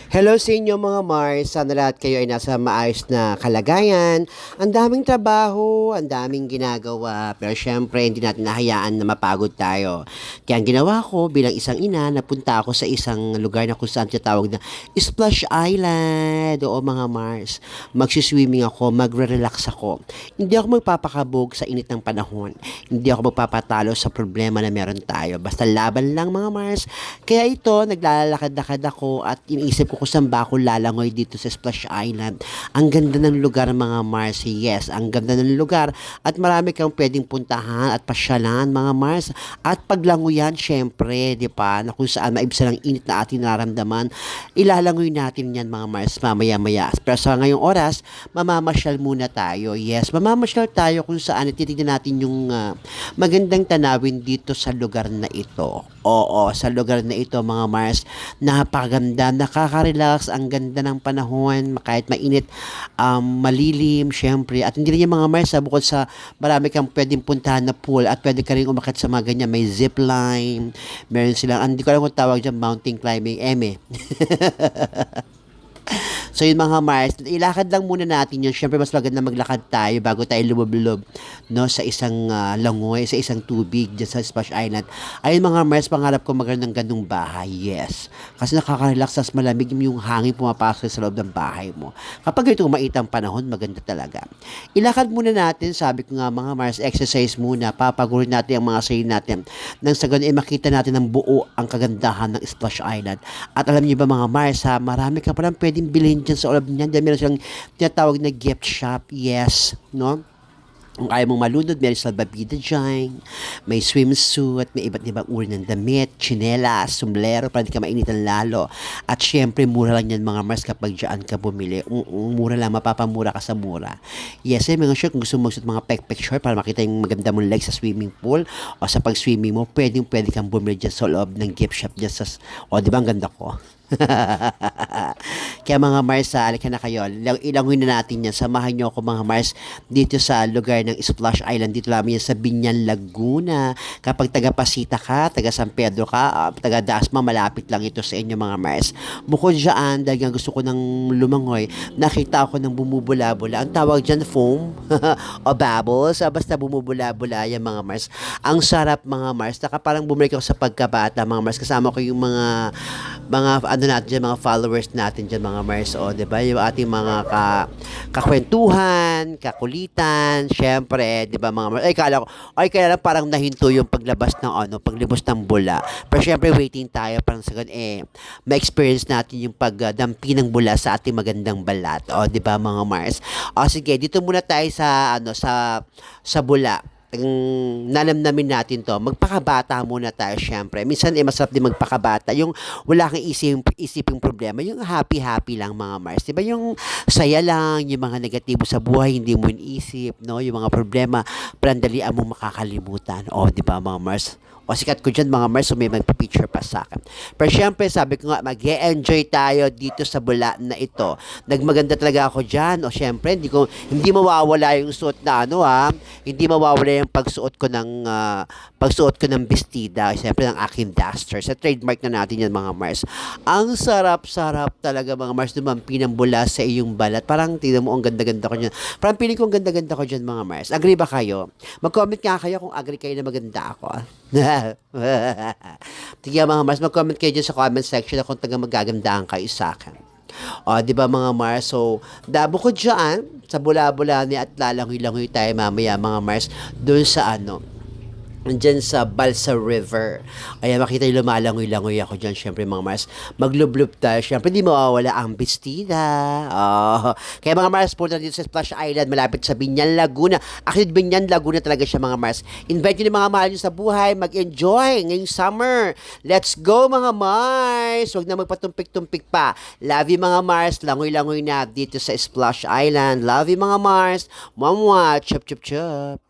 Hello sa inyo mga Mars, sana lahat kayo ay nasa maayos na kalagayan. Ang daming trabaho, ang daming ginagawa, pero syempre hindi natin nahayaan na mapagod tayo. Kaya ang ginawa ko bilang isang ina, napunta ako sa isang lugar na kung saan tinatawag na Splash Island. Oo mga Mars, magsiswimming ako, magre-relax ako. Hindi ako magpapakabog sa init ng panahon. Hindi ako magpapatalo sa problema na meron tayo. Basta laban lang mga Mars. Kaya ito, naglalakad-lakad ako at iniisip ko kung saan ba ako lalangoy dito sa Splash Island. Ang ganda ng lugar mga Mars. Yes, ang ganda ng lugar at marami kang pwedeng puntahan at pasyalan mga Mars. At paglangoyan, syempre, di ba, na kung saan maibsan ang init na ating nararamdaman, ilalangoy natin yan mga Mars mamaya-maya. Pero sa ngayong oras, mamamasyal muna tayo. Yes, mamamasyal tayo kung saan titignan natin yung magandang tanawin dito sa lugar na ito. Oo, sa lugar na ito mga Mars, napakaganda, nakaka-relax, ang ganda ng panahon, kahit mainit, malilim, syempre, at hindi rin yung mga Mars, bukod sa marami kang pwedeng puntahan na pool, at pwede ka rin umakyat sa mga ganyan, may zipline, meron silang, hindi ko alam kung tawag dyan, mountain climbing, So yun mga Mars, ilakad lang muna natin yun. Siyempre mas maganda maglakad tayo bago tayo lumublob no, sa isang langoy, sa isang tubig dyan sa Splash Island. Ayun mga Mars, pangarap ko magkaroon ng ganung bahay. Yes. Kasi nakaka-relax, tas malamig yung hangin pumapasok sa loob ng bahay mo. Kapag ito maitang panahon, maganda talaga. Ilakad muna natin, sabi ko nga mga Mars, exercise muna, papagurin natin ang mga sarili natin. Nang sa ganun, makita natin ng buo ang kagandahan ng Splash Island. At alam niyo ba mga Mars, marami ka palang pwedeng bilhin dyan sa loob niyan. Dahil meron silang tinatawag na gift shop. Yes, no? Kung ayaw mong malunod, meron silang babida dyan, may swimsuit, may iba't ibang uri ng damit, tsinelas, sombrero, para hindi ka mainitan lalo. At syempre, mura lang yan mga Mars kapag dyan ka bumili. Mura lang, mapapamura ka sa mura. Yes, mga sure, kung gusto mo magsuot mga pek-pek short para makita yung maganda mong legs sa swimming pool o sa pag-swimming mo, pwede kang bumili dyan sa loob ng gift shop dyan sa, di ba ang ganda ko? Kaya mga Mars, alika na kayo, ilangoy na natin yan. Samahan nyo ako mga Mars dito sa lugar ng Splash Island. Dito lang yan sa Binyan, Laguna. Kapag taga Pasita ka, taga San Pedro ka, taga Dasma, malapit lang ito sa inyo mga Mars. Bukod dyan, dahil nga gusto ko ng lumangoy, nakita ako ng bumubula-bula. Ang tawag dyan foam o bubbles, basta bumubula-bula yan mga Mars. Ang sarap mga Mars. Parang bumalik ako sa pagkabata mga Mars. Kasama ko yung mga ano natin dyan, mga followers natin dyan mga Mars, o diba, yung ating mga kakwentuhan, kakulitan, syempre, diba mga Mars, kaya lang parang nahinto yung paglabas ng paglibos ng bula, pero syempre waiting tayo, parang sa ganun, ma-experience natin yung pagdampi ng bula sa ating magandang balat, o diba mga Mars, sige, dito muna tayo sa bula. Nalamnamin natin to, magpakabata muna tayo syempre. Minsan masarap din magpakabata, yung wala kang isiping problema, yung happy lang mga Mars, diba, yung saya lang, yung mga negatibo sa buhay hindi mo inisip, no, yung mga problema parandalian mo makakalimutan, diba mga Mars, sikat ko dyan mga Mars, so may magpa-picture pa sa akin. Pero syempre, sabi ko nga, mag-e-enjoy tayo dito sa bula na ito. Nagmaganda talaga ako dyan. Syempre, hindi mawawala yung suot na hindi mawawala yung pagsuot ko ng bestida. Syempre, ng aking duster. Sa trademark na natin yan mga Mars. Ang sarap-sarap talaga mga Mars, dumampi ng bula sa iyong balat. Parang, tingnan mo, ang ganda-ganda ko dyan. Parang piling ko ang ganda-ganda ko dyan mga Mars. Agree ba kayo? Mag-comment nga kayo kung agree kayo na maganda ako. Tigyan mga Mars, mag-comment kayo dyan sa comment section kung taga magagandahan kayo sa akin. Di ba mga Mars? So, bukod dyan, sa bula-bula ni at lalangoy-langoy tayo mamaya mga Mars, doon sa dyan sa Balsa River. Kaya makita yung lumalangoy-langoy ako dyan, syempre mga Mars. Maglublob tayo, syempre di mawawala ang bestida. Kaya mga Mars, punta dito sa Splash Island, malapit sa Binyan, Laguna. Actually, Binyan, Laguna talaga siya mga Mars. Invite nyo yung mga mahal nyo sa buhay, mag-enjoy ngayong summer. Let's go mga Mars! Huwag na magpatumpik-tumpik pa. Love you mga Mars, langoy-langoy na dito sa Splash Island. Love you mga Mars. Mamwa, chup chup chup.